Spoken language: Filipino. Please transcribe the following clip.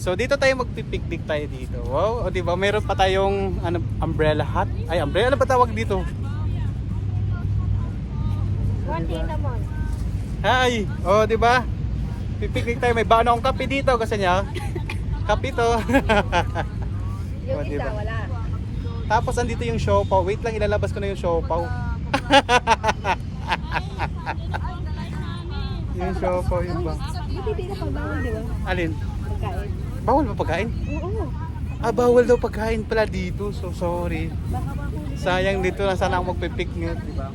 So dito tayo magpipiknik tayo dito. Wow, o di ba? Meron pa tayong ano, umbrella hut. Ay, umbrella ano ba tawag dito? One day naman. Hi. Oh, di ba? Pipiknik tayo. May baon akong kape dito kasi niya. Kape to. Yung Oh, isa, diba? wala. Tapos andito yung siopaw. Wait lang, ilalabas ko na yung siopaw. Yung siopaw, yung ba? Hindi na pagbawal, di ba? Alin? Pagkain. Bawal ba pagkain? Oo. Ah, bawal daw pagkain pala dito. So, sorry. Baka mahuli. Sayang dito na sana ako magpipiknik, di ba?